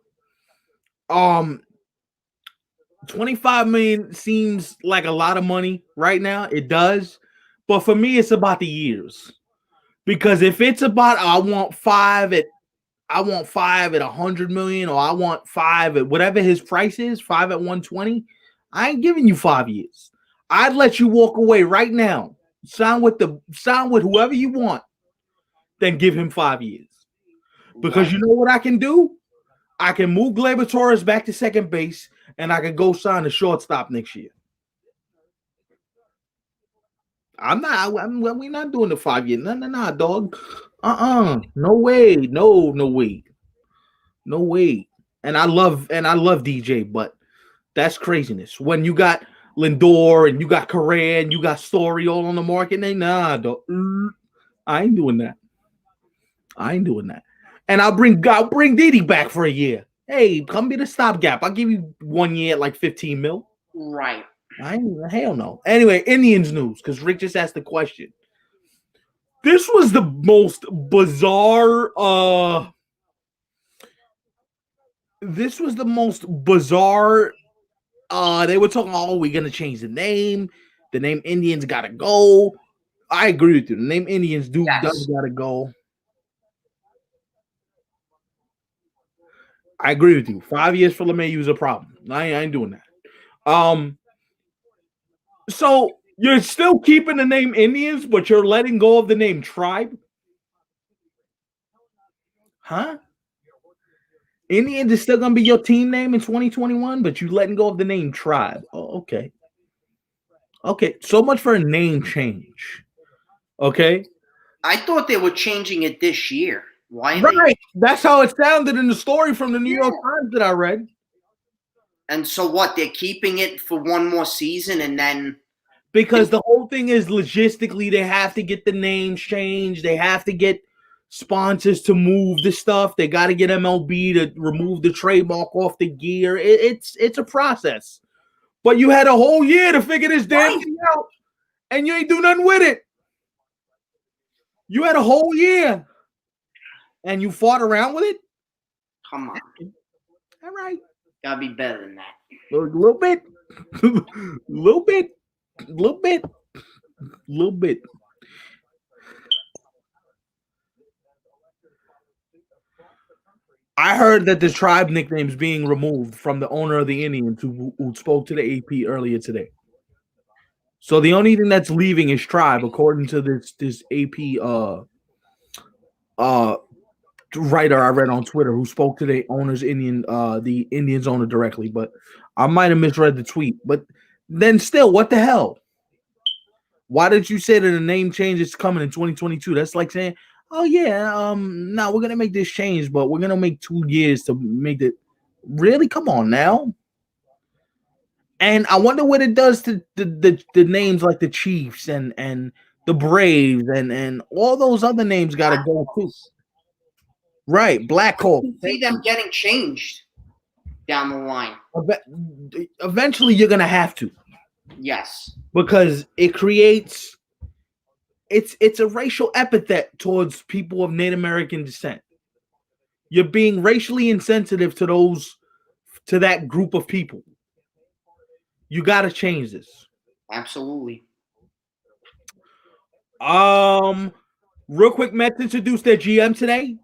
25 million seems like a lot of money right now. It does. But for me, it's about the years. Because if it's about, I want five at 100 million, or I want 5 at whatever his price is, 5 at 120, I ain't giving you 5 years. I'd let you walk away right now. Sign with whoever you want, then give him 5 years. Because you know what I can do? I can move Gleyber Torres back to second base, and I can go sign a shortstop next year. We're not doing the 5 year. No, dog. No way. No way. No way. And I love DJ, but that's craziness. When you got Lindor and you got Correa and you got Story all on the market, dog. I ain't doing that. And I'll bring Didi back for a year. Hey, come be the stopgap. I'll give you 1 year at like 15 mil. Right. Hell no. Anyway, Indians news, because Rick just asked the question. This was the most bizarre. They were talking, we're gonna change the name. The name Indians gotta go. I agree with you. The name Indians does gotta go. I agree with you. 5 years for LeMahieu is a problem. I ain't doing that. So you're still keeping the name Indians, but you're letting go of the name Tribe? Huh? Indians is still gonna be your team name in 2021, but you letting go of the name Tribe. Oh, okay. Okay, so much for a name change. Okay. I thought they were changing it this year. Why? Right. That's how it sounded in the story from the New York Times that I read. And so what? They're keeping it for one more season, and then because the whole thing is logistically they have to get the names changed. They have to get sponsors to move the stuff. They got to get MLB to remove the trademark off the gear. It's a process. But you had a whole year to figure this damn thing out, and you ain't do nothing with it. You had a whole year. And you fought around with it? Come on. All right. Gotta be better than that. A little bit. Little bit. I heard that the tribe nickname is being removed from the owner of the Indians who spoke to the AP earlier today. So the only thing that's leaving is tribe, according to this AP uh writer I read on Twitter who spoke to the Indians owner directly, but I might have misread the tweet. But then still, what the hell? Why did you say that the name change is coming in 2022? That's like saying, oh yeah, no, we're gonna make this change, but we're gonna make 2 years to make it. Really? Come on now. And I wonder what it does to the names like the Chiefs and the Braves and all those other names gotta go too. Right, Black Hawk. See them getting changed down the line. Eventually, you're gonna have to. Yes, because it creates it's a racial epithet towards people of Native American descent. You're being racially insensitive to that group of people. You got to change this. Absolutely. Real quick, Mets introduced their GM today.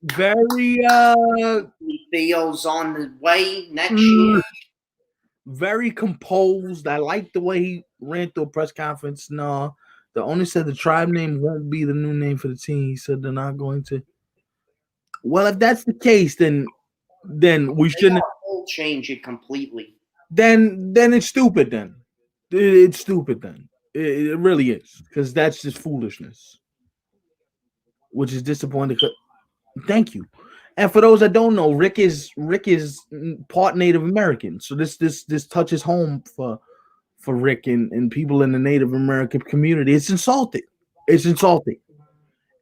Very Theo's on the way next year. Very composed. I like the way he ran through a press conference. No, the owner said the tribe name won't be the new name for the team. He said they're not going to. Well, if that's the case, then we shouldn't change it completely. Then it's stupid. Then it's stupid. Then it really is, because that's just foolishness, which is disappointing. Thank you. And for those that don't know, Rick is part Native American, so this touches home for Rick and people in the Native American community. It's insulting. It's insulting.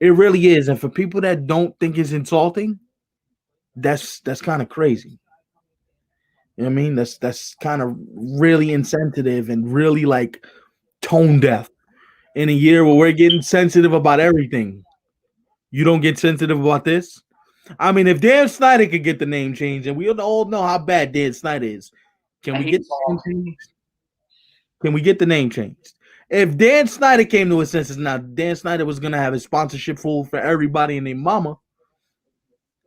It really is. And for people that don't think it's insulting, that's kind of crazy. You know what I mean? That's kind of really insensitive and really like tone deaf in a year where we're getting sensitive about everything. You don't get sensitive about this? I mean, if Dan Snyder could get the name changed, and we all know how bad Dan Snyder is, can we get the name changed? Can we get the name changed? If Dan Snyder came to his senses now, Dan Snyder was going to have his sponsorship full for everybody and their mama.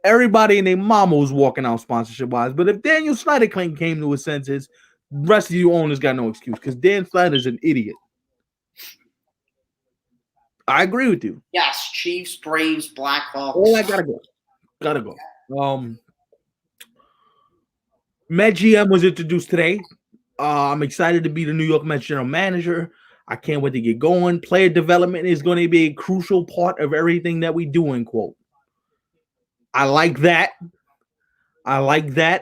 Everybody and their mama was walking out sponsorship-wise. But if Daniel Snyder came to his senses, the rest of you owners got no excuse, because Dan Snyder's an idiot. I agree with you. Yes, Chiefs, Braves, Blackhawks. Oh, I gotta go. Met GM was introduced today. I'm excited to be the New York Mets general manager. I can't wait to get going. Player development is going to be a crucial part of everything that we do, in quote. I like that.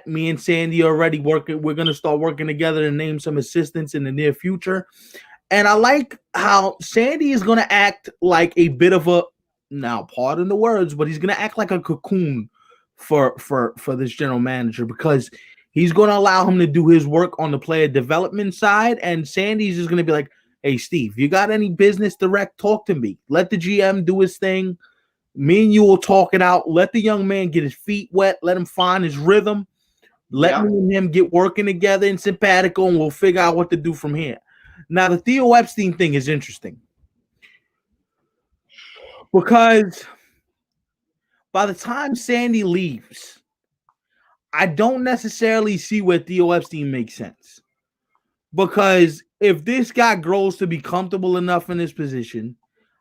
Me and Sandy are already working. We're going to start working together and name some assistants in the near future. And I like how Sandy is going to act like a bit of a, now pardon the words, but he's going to act like a cocoon for this general manager, because he's going to allow him to do his work on the player development side. And Sandy's just going to be like, hey, Steve, you got any business direct? Talk to me. Let the GM do his thing. Me and you will talk it out. Let the young man get his feet wet. Let him find his rhythm. Let me and him get working together in simpatico, and we'll figure out what to do from here. Now, the Theo Epstein thing is interesting, because by the time Sandy leaves, I don't necessarily see where Theo Epstein makes sense. Because if this guy grows to be comfortable enough in his position,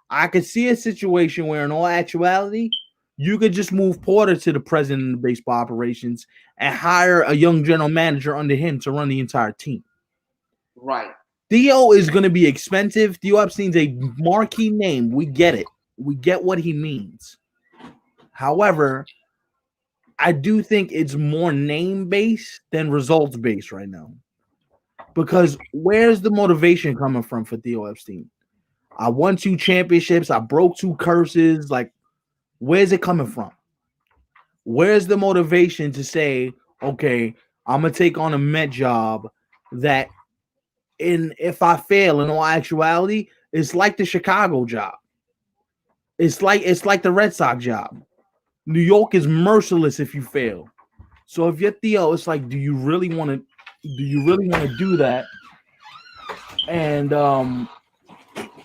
I could see a situation where, in all actuality, you could just move Porter to the president of baseball operations and hire a young general manager under him to run the entire team. Right. Theo is going to be expensive. Theo Epstein's a marquee name. We get it. We get what he means. However, I do think it's more name-based than results-based right now. Because where's the motivation coming from for Theo Epstein? I won 2 championships. I broke 2 curses. Like, where's it coming from? Where's the motivation to say, okay, I'm going to take on a Met job that, if I fail, in all actuality, it's like the Chicago job. It's like the Red Sox job. New York is merciless if you fail. So if you're Theo, it's like, do you really want to do that and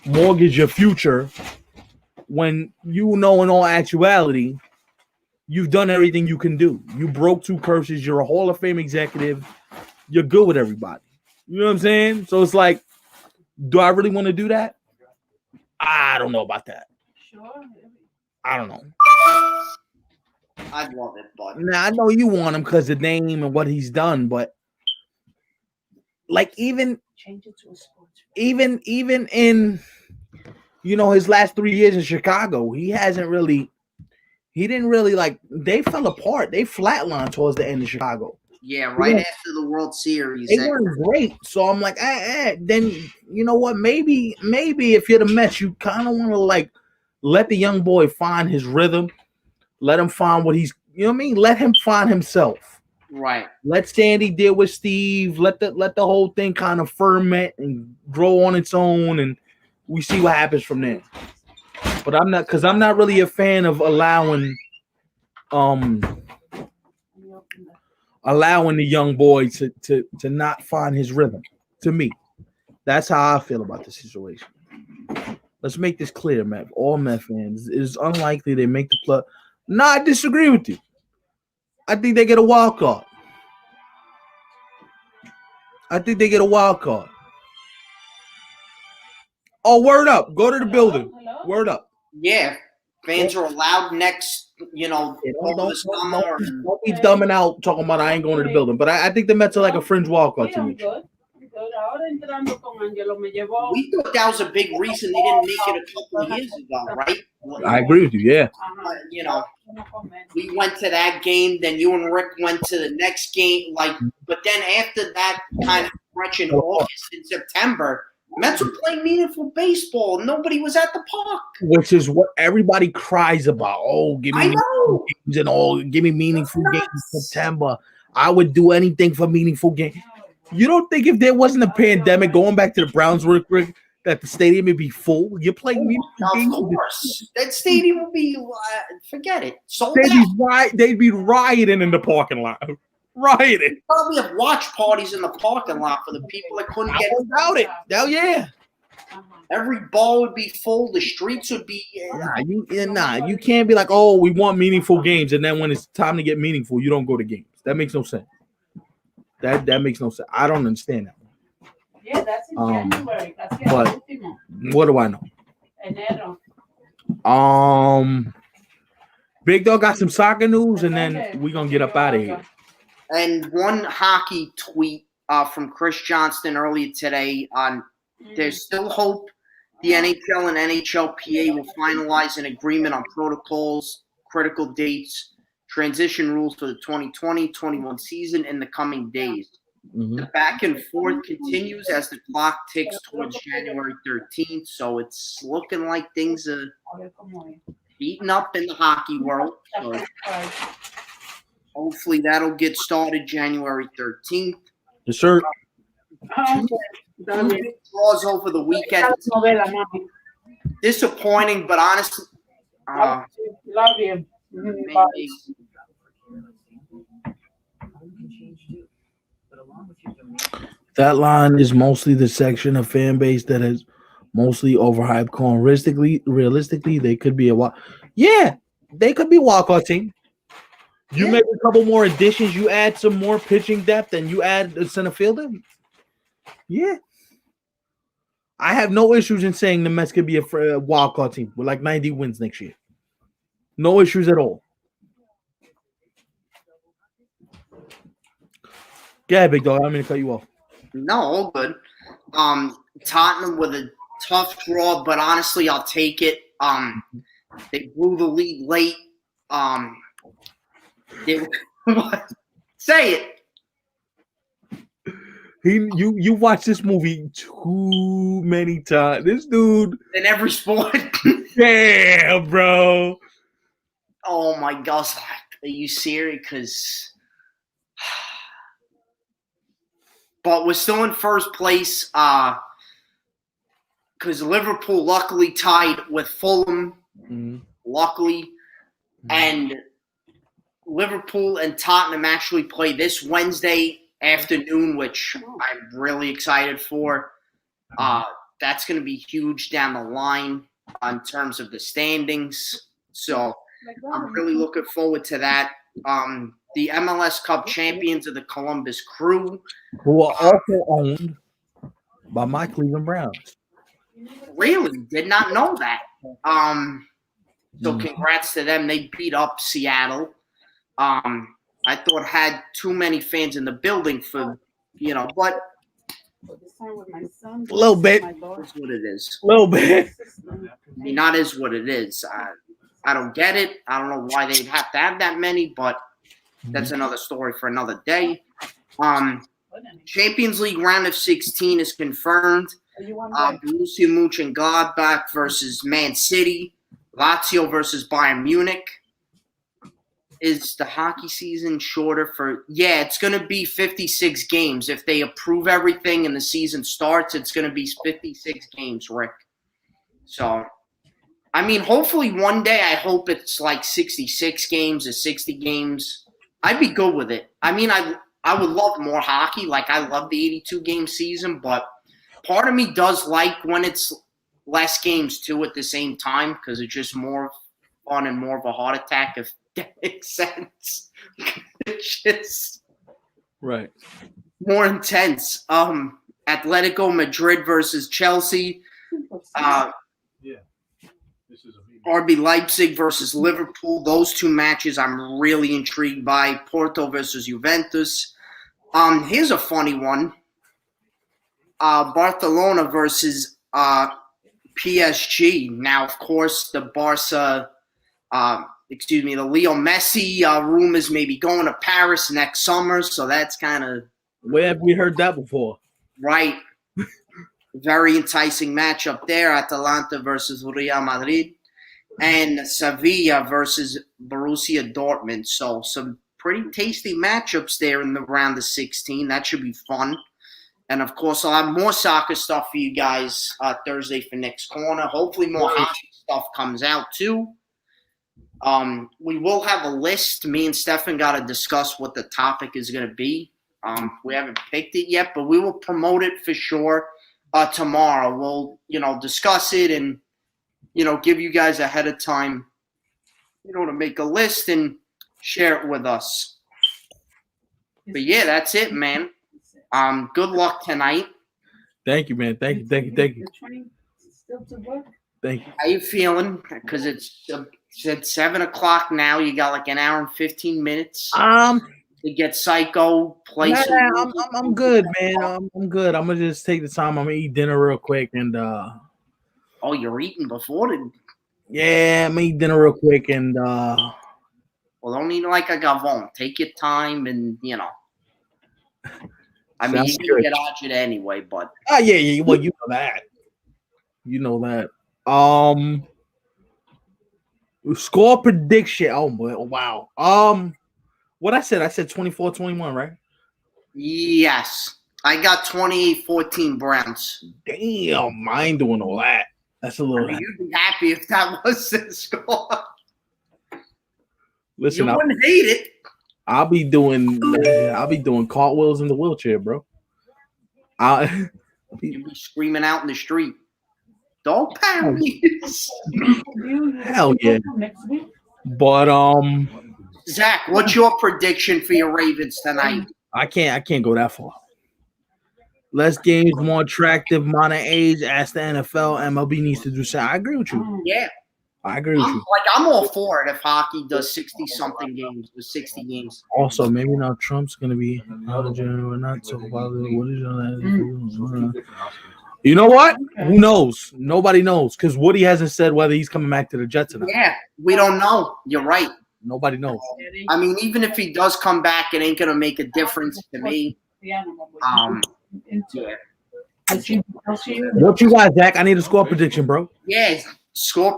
mortgage your future when you know, in all actuality, you've done everything you can do. You broke 2 curses. You're a Hall of Fame executive. You're good with everybody. You know what I'm saying? So it's like, do I really want to do that? I don't know about that. Sure. I don't know. I'd love it, but Now I know you want him because of the name and what he's done, but like even Change it to a sports. in his last 3 years in Chicago, he didn't really like, they fell apart. They flatlined towards the end of Chicago. yeah, right after the World Series, They weren't great. So I'm like, then you know what? Maybe if you're the Mets, you kind of want to like let the young boy find his rhythm. Let him find what he's, you know what I mean? Let him find himself. right. Let Sandy deal with Steve. Let the whole thing kind of ferment and grow on its own, and we see what happens from there. But I'm not really a fan of allowing the young boy to not find his rhythm. To me, that's how I feel about the situation. Let's make this clear, Matt. All Met fans, it is unlikely they make the play. No, I disagree with you. I think they get a wild card. Oh, word up. Go to the building. Word up. Yeah, fans are allowed next, over the summer. Don't be dumbing out talking about I ain't going to the building. But I think the Mets are like a fringe wild card to me. We thought that was a big reason they didn't make it a couple of years ago, right? I agree with you, yeah. We went to that game, then you and Rick went to the next game, but then after that kind of stretch in August and September, Mets were playing meaningful baseball. Nobody was at the park. Which is what everybody cries about. Oh, give me meaningful games and all. Give me meaningful games in September. I would do anything for meaningful games. You don't think if there wasn't a pandemic, going back to the Browns work, that the stadium would be full? You're playing meaningful games. Of course. That stadium would be, forget it. Sold out. They'd be rioting in the parking lot. Rioting. Probably have watch parties in the parking lot for the people that couldn't get it. Without it. Hell yeah. Every ball would be full. The streets would be. You can't be like, oh, we want meaningful games, and then when it's time to get meaningful, you don't go to games. That makes no sense. That makes no sense. I don't understand that. Yeah, that's in January. But what do I know? Enero. Big Dog got some soccer news, and then we're gonna get up out of here. And one hockey tweet from Chris Johnston earlier today on there's still hope the NHL and NHLPA will finalize an agreement on protocols, critical dates, transition rules for the 2020-21 season in the coming days. The back and forth continues as the clock ticks towards January 13th, so it's looking like things are heating up in the hockey world. So hopefully that'll get started January 13th. Yes, sir. Draws over the weekend. Disappointing, but honestly, love you. maybe. That line is mostly the section of fan base that is mostly overhyped. Realistically, they could be they could be wild card team. You make a couple more additions, you add some more pitching depth, and you add a center fielder. Yeah. I have no issues in saying the Mets could be a wild card team with like 90 wins next year. No issues at all. Go ahead, Big Dog. I'm going to cut you off. No, all good. Tottenham with a tough draw, but honestly, I'll take it. They blew the lead late. Say it. You watch this movie too many times. This dude In every sport. damn, bro. Oh my gosh. Are you serious? But we're still in first place because Liverpool luckily tied with Fulham. Luckily. And Liverpool and Tottenham actually play this Wednesday afternoon, which I'm really excited for. That's going to be huge down the line in terms of the standings. So I'm really looking forward to that. The MLS Cup champions of the Columbus Crew. Who are also owned by my Cleveland Browns. Really did not know that. So congrats to them. They beat up Seattle. I thought had too many fans in the building for, but a little bit. That's what it is. A little bit. Not is what it is. I don't get it. I don't know why they'd have to have that many, but that's another story for another day. Champions League round of 16 is confirmed. Borussia Mönchengladbach versus Man City. Lazio versus Bayern Munich. Is the hockey season shorter for? Yeah, it's going to be 56 games. If they approve everything and the season starts, it's going to be 56 games, Rick. So, I mean, hopefully one day I hope it's like 66 games or 60 games. I'd be good with it. I mean, I would love more hockey. Like, I love the 82-game season, but part of me does like when it's less games, too, at the same time because it's just more fun and more of a heart attack if that makes sense. It's just right. More intense. Atletico Madrid versus Chelsea. RB Leipzig versus Liverpool. Those two matches I'm really intrigued by. Porto versus Juventus. Here's a funny one. Barcelona versus PSG. Now, of course, the Leo Messi rumors may be going to Paris next summer, so that's kind of... Where have we heard that before? Right. Very enticing matchup there. Atalanta versus Real Madrid. And Sevilla versus Borussia Dortmund. So some pretty tasty matchups there in the round of 16. That should be fun. And, of course, I'll have more soccer stuff for you guys Thursday for Next Corner. Hopefully more hockey stuff comes out, too. We will have a list. Me and Stefan got to discuss what the topic is going to be. We haven't picked it yet, but we will promote it for sure tomorrow. We'll, discuss it and, give you guys ahead of time, to make a list and share it with us. But, yeah, that's it, man. Good luck tonight. Thank you, man. Thank you. Thank you. How you feeling? Because it's at 7 o'clock now. You got like an hour and 15 minutes. To get psycho. Play I'm good, man. I'm good. I'm gonna just take the time. I'm gonna eat dinner real quick and. Oh, you're eating before the. Yeah, I'm gonna eat dinner real quick and. Well, don't eat like a gavon. Take your time and I mean, you can get agita anyway, but. Oh yeah. Well, you know that. You know that. Score prediction. Oh boy, wow. What I said 24-21, right? Yes. I got 28-14 Browns. Damn, I ain't doing all that. That's a little. You'd be happy if that was the score. Listen, you wouldn't hate it. I'll be doing cartwheels in the wheelchair, bro. You'd be screaming out in the street. Dog pounds. Hell yeah. But Zach, what's your prediction for your Ravens tonight? I can't go that far. Less games, more attractive, modern age. Ask the NFL. MLB needs to do something. I agree with you. Yeah. I agree with you. I'm all for it if hockey does 60-something games or 60 games. Also, maybe now Trump's going to be not talk about what is You know what? Who knows? Nobody knows because Woody hasn't said whether he's coming back to the Jets or not. Yeah, we don't know. You're right. Nobody knows. I mean, even if he does come back, it ain't going to make a difference to me. Yeah. What you got, Zach? I need a score prediction, bro. Yeah, score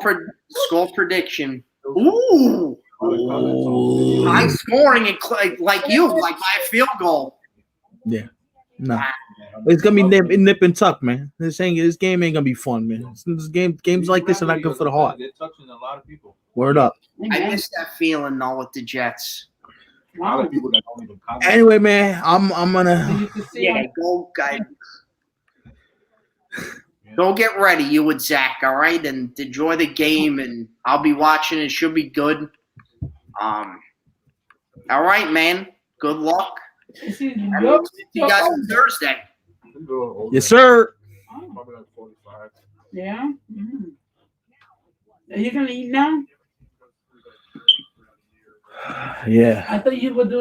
prediction. Ooh. High scoring and like by a field goal. Yeah. No. It's gonna be nip and tuck, man. This game ain't gonna be fun, man. Games like this are not good for the heart. They're touching a lot of people. Word up. I miss that feeling though with the Jets. A lot of people that don't even comment. Anyway, man, I'm gonna go, guys. go get ready, you and Zach, all right? And enjoy the game, and I'll be watching. It should be good. All right, man. Good luck. And we'll see you guys on Thursday. Yes, sir. Probably like 45. Yeah. Mm. Are you gonna eat now? Yeah. I thought you were doing